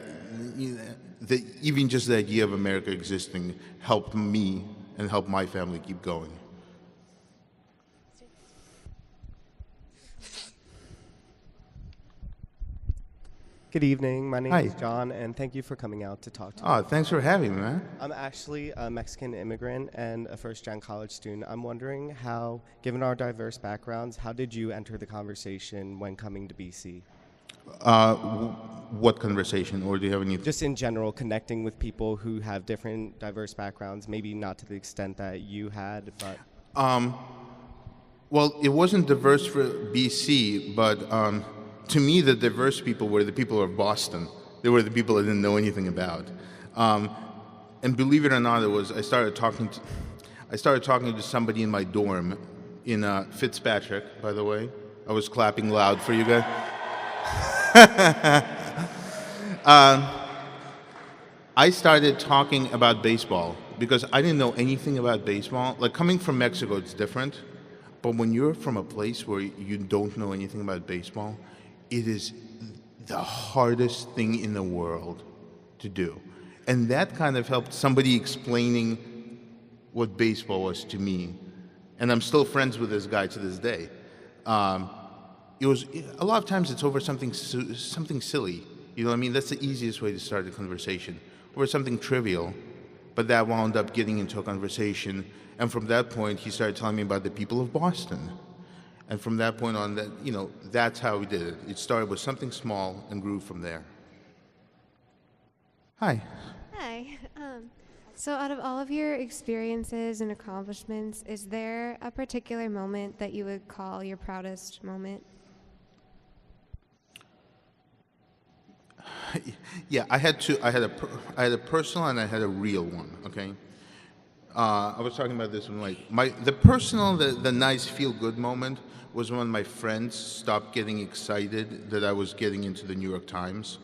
even just the idea of America existing helped me and helped my family keep going. Good evening. My name Hi. is John, and thank you for coming out to talk to me. Oh, thanks for having me, man. I'm actually a Mexican immigrant and a first-gen college student. I'm wondering how, given our diverse backgrounds, how did you enter the conversation when coming to BC? What conversation, or do you have any? Just in general, connecting with people who have different, diverse backgrounds, maybe not to the extent that you had, but... Well, it wasn't diverse for BC, but to me, the diverse people were the people of Boston. They were the people I didn't know anything about. And believe it or not, I started talking to somebody in my dorm, in Fitzpatrick, by the way. I was clapping loud for you guys. I started talking about baseball because I didn't know anything about baseball. Like, coming from Mexico, it's different. But when you're from a place where you don't know anything about baseball, it is the hardest thing in the world to do. And that kind of helped somebody explaining what baseball was to me. And I'm still friends with this guy to this day. It was a lot of times it's over something silly. You know what I mean? That's the easiest way to start a conversation. Or something trivial, but that wound up getting into a conversation. And from that point, he started telling me about the people of Boston. And from that point on, that's how we did it. It started with something small and grew from there. Hi. Hi. So out of all of your experiences and accomplishments, is there a particular moment that you would call your proudest moment? Yeah, I had two. I had a personal and I had a real one. Okay. I was talking about this one. The personal, the nice feel-good moment was when my friends stopped getting excited that I was getting into the New York Times,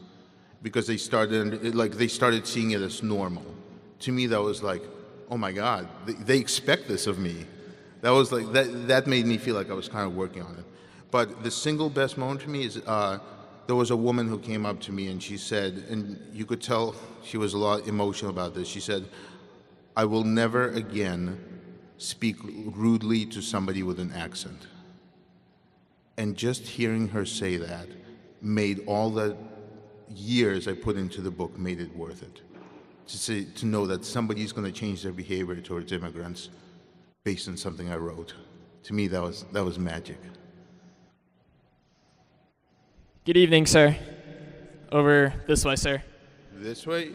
because they started seeing it as normal. To me, that was like, oh my God, they expect this of me. That was like that made me feel like I was kind of working on it. But the single best moment to me is there was a woman who came up to me and she said, and you could tell she was a lot emotional about this. She said, "I will never again speak rudely to somebody with an accent." And just hearing her say that made all the years I put into the book made it worth it. To know that somebody's going to change their behavior towards immigrants based on something I wrote. To me, that was magic. Good evening, sir. Over this way, sir. This way?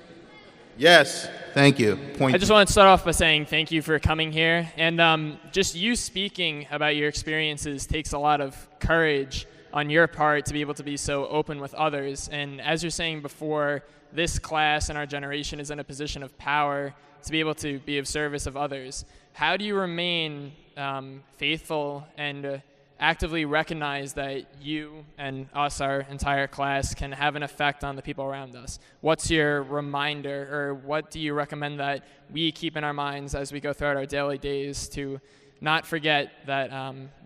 Yes, thank you. I just want to start off by saying thank you for coming here. And just you speaking about your experiences takes a lot of courage on your part to be able to be so open with others. And as you're saying before, this class and our generation is in a position of power to be able to be of service of others. How do you remain faithful and actively recognize that you and us, our entire class, can have an effect on the people around us? What's your reminder, or what do you recommend that we keep in our minds as we go throughout our daily days to not forget that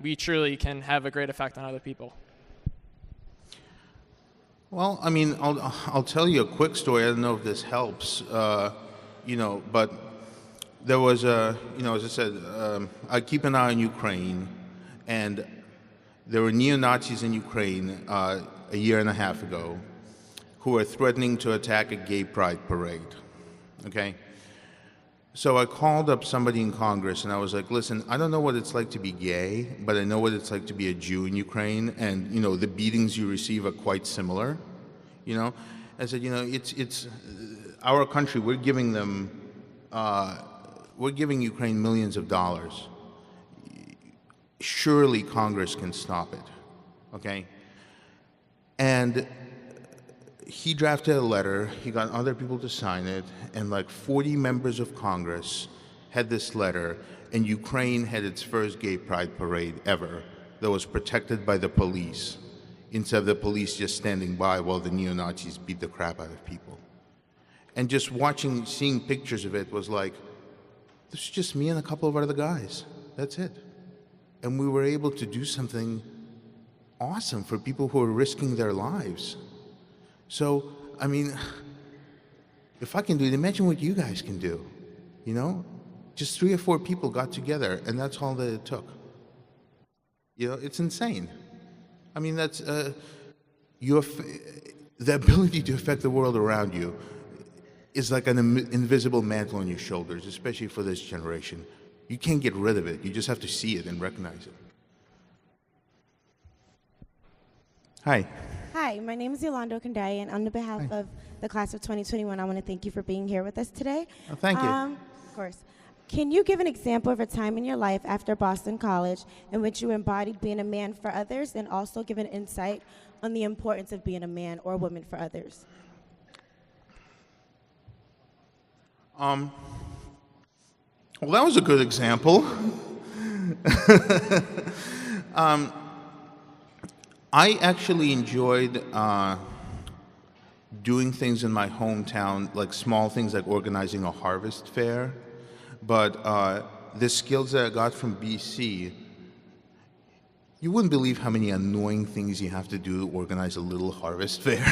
we truly can have a great effect on other people? Well, I mean, I'll tell you a quick story. I don't know if this helps, but there was as I said, I keep an eye on Ukraine, and there were neo-Nazis in Ukraine a year and a half ago who were threatening to attack a gay pride parade, okay? So I called up somebody in Congress and I was like, listen, I don't know what it's like to be gay, but I know what it's like to be a Jew in Ukraine, and the beatings you receive are quite similar, I said, it's our country, we're giving Ukraine millions of dollars. Surely Congress can stop it, okay? And he drafted a letter, he got other people to sign it, and like 40 members of Congress had this letter, and Ukraine had its first gay pride parade ever that was protected by the police, instead of the police just standing by while the neo-Nazis beat the crap out of people. And just seeing pictures of it was like, this is just me and a couple of other guys, that's it. And we were able to do something awesome for people who are risking their lives. So, I mean, if I can do it, imagine what you guys can do, Just 3 or 4 people got together, and that's all that it took. It's insane. I mean, that's, the ability to affect the world around you is like an invisible mantle on your shoulders, especially for this generation. You can't get rid of it. You just have to see it and recognize it. Hi. Hi, my name is Yolanda Kandai, and on behalf of the class of 2021, I want to thank you for being here with us today. Oh, thank you. Of course. Can you give an example of a time in your life after Boston College in which you embodied being a man for others, and also give an insight on the importance of being a man or a woman for others? Well, that was a good example. I actually enjoyed doing things in my hometown, like small things like organizing a harvest fair. But the skills that I got from BC, you wouldn't believe how many annoying things you have to do to organize a little harvest fair,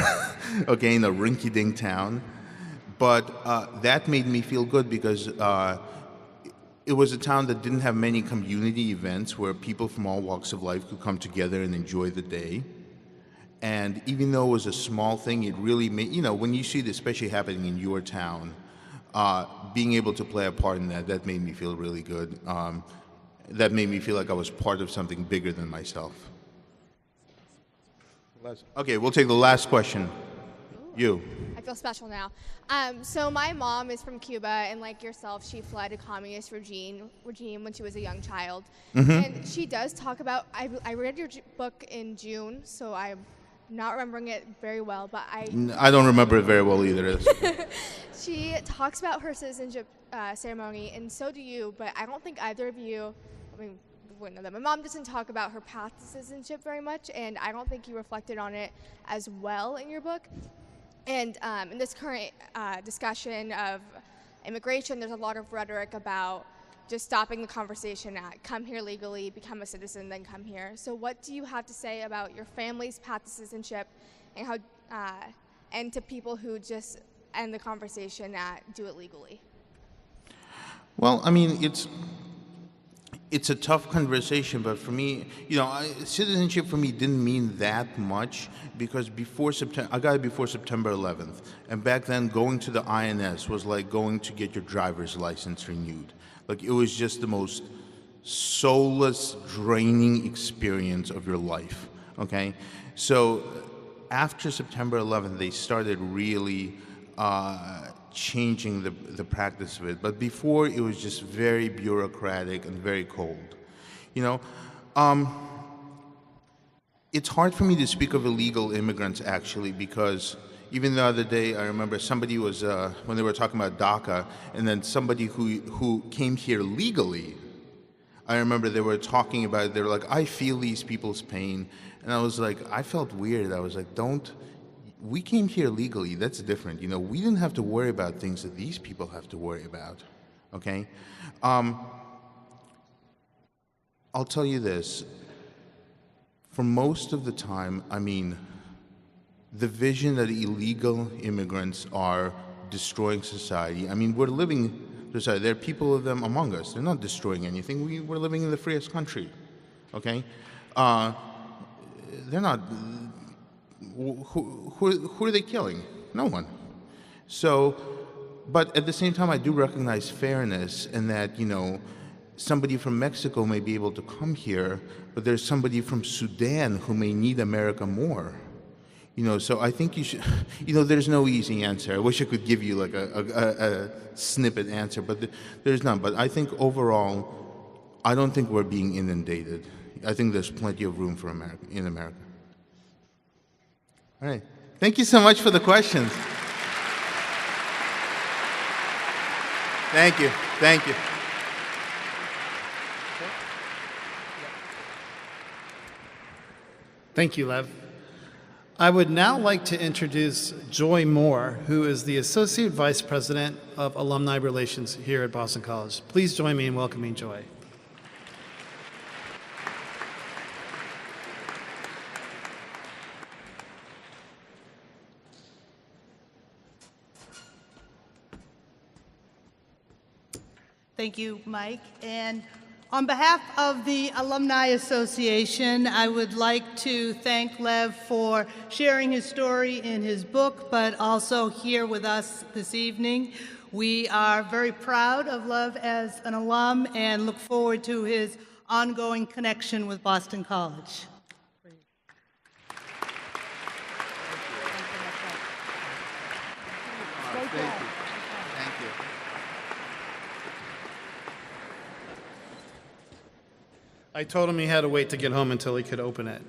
okay, in a rinky-dink town. But that made me feel good because it was a town that didn't have many community events where people from all walks of life could come together and enjoy the day. And even though it was a small thing, it really made, you know, when you see it especially happening in your town, being able to play a part in that, that made me feel really good. That made me feel like I was part of something bigger than myself. Okay, we'll take the last question. You. I feel special now. So my mom is from Cuba, and like yourself, she fled a communist regime when she was a young child. And she does talk about, I read your book in June, so I'm not remembering it very well, but I don't remember it very well either. She talks about her citizenship ceremony, and so do you, but I don't think either of you, I mean, wouldn't know that. My mom doesn't talk about her path to citizenship very much, and I don't think you reflected on it as well in your book. And in this current discussion of immigration, there's a lot of rhetoric about just stopping the conversation at come here legally, become a citizen, then come here. So what do you have to say about your family's path to citizenship and how and to people who just end the conversation at do it legally? Well, I mean, it's a tough conversation, but for me, you know, citizenship for me didn't mean that much because before September, I got it before September 11th, and back then going to the INS was like going to get your driver's license renewed. Like it was just the most soulless, draining experience of your life. Okay, so after September 11th, they started really changing the practice of it. But before, it was just very bureaucratic and very cold. You know, it's hard for me to speak of illegal immigrants, actually, because even the other day, I remember somebody was, when they were talking about DACA, and then somebody who came here legally, I remember they were talking about it, they were like, I feel these people's pain. And I was like, I felt weird. I was like, we came here legally, that's different. You know, we didn't have to worry about things that these people have to worry about, okay? I'll tell you this, for most of the time, I mean, the vision that illegal immigrants are destroying society, I mean, we're living, there are people of them among us, they're not destroying anything, we're living in the freest country, okay? They're not, who are they killing? No one. So, but at the same time, I do recognize fairness in that, you know, somebody from Mexico may be able to come here, but there's somebody from Sudan who may need America more. You know, so I think you should, you know, there's no easy answer. I wish I could give you like a snippet answer, but there's none. But I think overall, I don't think we're being inundated. I think there's plenty of room for America, in America. All right. Thank you so much for the questions. Thank you. Thank you. Thank you, Lev. I would now like to introduce Joy Moore, who is the Associate Vice President of Alumni Relations here at Boston College. Please join me in welcoming Joy. Thank you, Mike. And on behalf of the Alumni Association, I would like to thank Lev for sharing his story in his book, but also here with us this evening. We are very proud of Lev as an alum and look forward to his ongoing connection with Boston College. Thank you. Thank you. I told him he had to wait to get home until he could open it.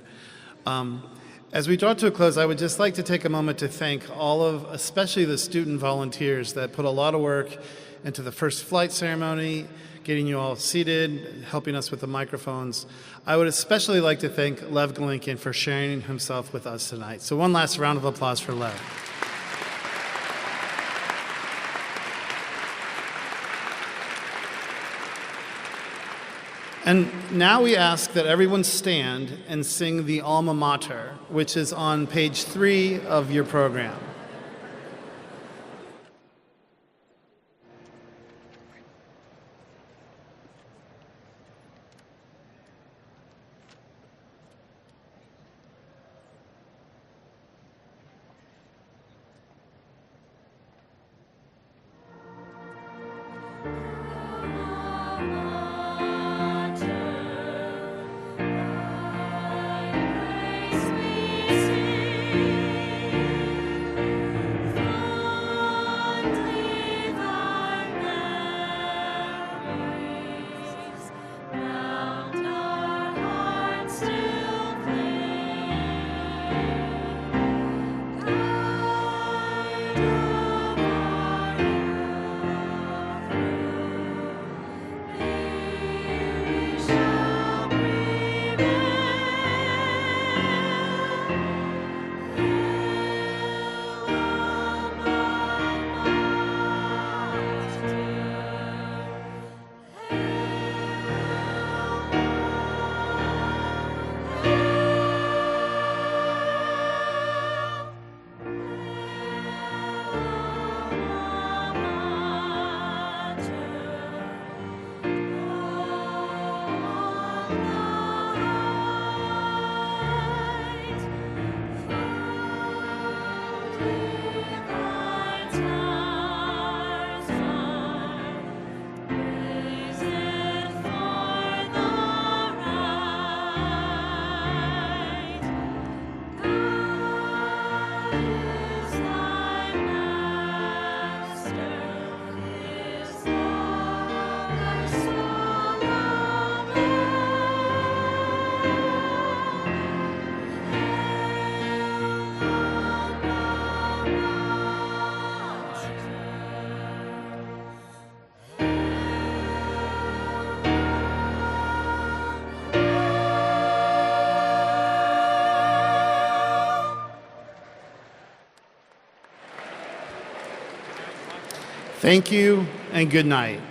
As we draw to a close, I would just like to take a moment to thank all of, especially the student volunteers that put a lot of work into the first flight ceremony, getting you all seated, helping us with the microphones. I would especially like to thank Lev Golinkin for sharing himself with us tonight. So one last round of applause for Lev. And now we ask that everyone stand and sing the alma mater, which is on page 3 of your program. Thank you and good night.